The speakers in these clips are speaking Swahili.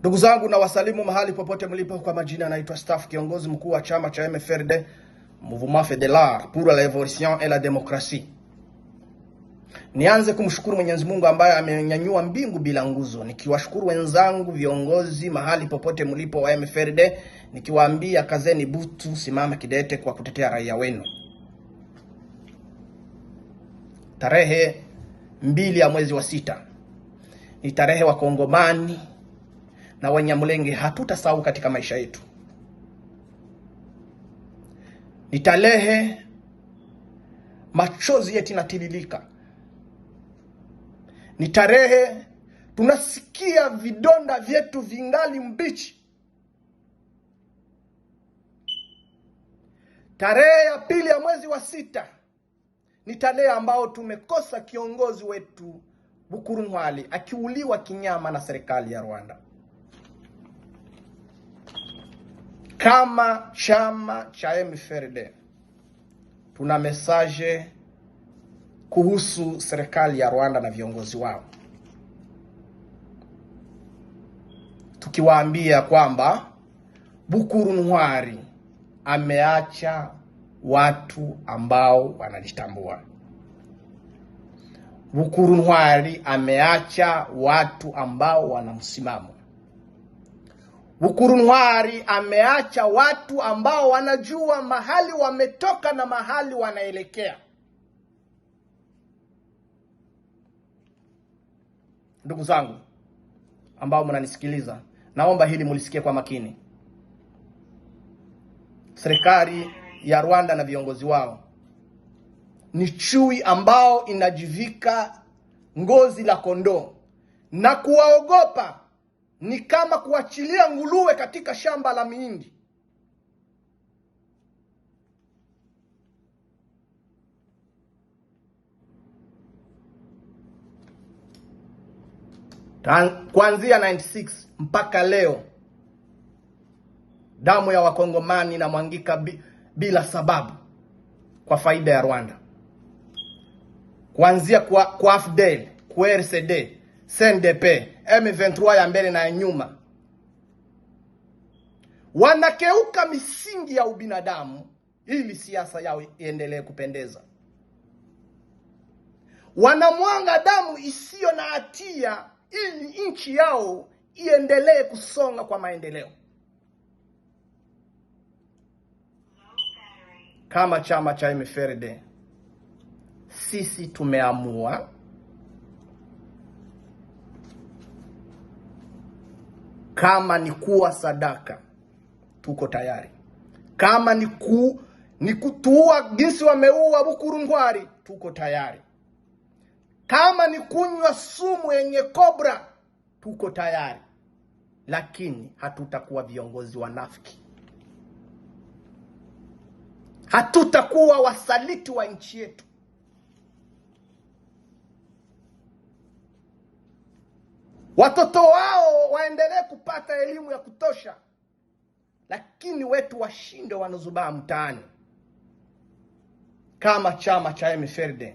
Ndugu zangu na wasalimu mahali popote mlipo, kwa majina naitwa Staff, kiongozi mkuu wa chama cha MFRD, Mouvement Fédéral pour la Révolution et la Démocratie. Nianze kumshukuru Mwenyezi Mungu ambaye amenyanyua mbingu bila nguzo, nikiwashukuru wenzangu viongozi mahali popote mlipo wa MFRD, nikiwaambia kazeni butu, simama kidete kwa kutetea raia wenu. Tarehe 2 ya mwezi wa 6 ni tarehe wa Kongomani na Wanyamulenge hatutasahau katika maisha yetu. Ni tarehe machozi yetu yanatiririka. Ni tarehe tunasikia vidonda vyetu vingali mbichi. Tarehe ya 2 ya mwezi wa 6 ni tarehe ambao tumekosa kiongozi wetu Bukuru Ntwari akiuliwa kinyama na serikali ya Rwanda. Kama chama cha MFRD tuna message kuhusu serikali ya Rwanda na viongozi wao, tukiwaambia kwamba Bukuru Ntwari ameacha watu ambao wanajitambua. Bukuru Ntwari ameacha watu ambao wana msimamo. Bukuru Ntwari ameacha watu ambao wanajua mahali wametoka na mahali wanaelekea. Ndugu zangu ambao mnanisikiliza, naomba hili mulisikie kwa makini. Serikali ya Rwanda na viongozi wao ni chui ambao inajivika ngozi la kondoo, na kuwaogopa ni kama kuachilia nguruwe katika shamba la mihindi. Kuanzia 96 mpaka leo damu ya Wakongomani na mwangika bila sababu kwa faida ya Rwanda. Kuanzia kwa AFDL, kwa RCD, CNDP, M23 ya mbele na ya nyuma, wanakeuka misingi ya ubinadamu ili siasa yao iendelee kupendeza. Wanamwanga damu isiyo na hatia ili nchi yao iendelee kusonga kwa maendeleo. Kama chama cha MFRD sisi tumeamua kama ni kuwa sadaka, tuko tayari. Kama ni kutua jinsi wameua Bukuru Ntwari, tuko tayari. Kama ni kunywa sumu yenye kobra, tuko tayari. Lakini hatutakuwa viongozi wanafiki. Hatutakuwa wasaliti wa nchi yetu. Watoto wao waendelee kupata elimu ya kutosha, lakini wetu washinde wanazubaa mtaani. Kama chama cha MFRD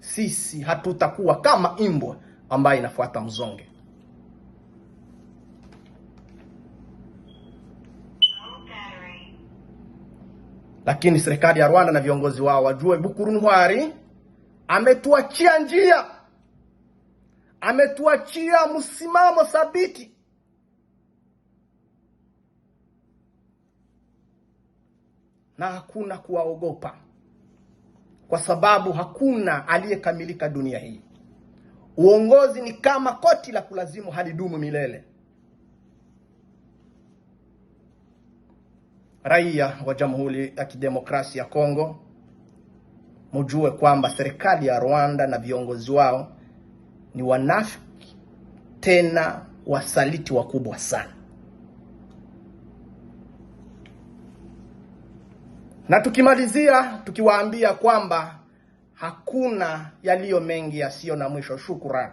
sisi hatutakuwa kama imbwa ambaye inafuata mzonge. Lakini serikali ya Rwanda na viongozi wao wajue Bukuru Ntwari ametuachia njia, ametuachia msimamo thabiti. Na hakuna kuwaogopa, kwa sababu hakuna aliyekamilika dunia hii. Uongozi ni kama koti la kulazimu halidumu milele. Raia wa Jamhuri ya Kidemokrasia ya Kongo, mjue kwamba serikali ya Rwanda na viongozi wao ni wanafiki, tena wasaliti wakubwa sana. Na tukimalizia tukiwaambia kwamba hakuna yaliyo mengi yasiyo na mwisho. Shukrani.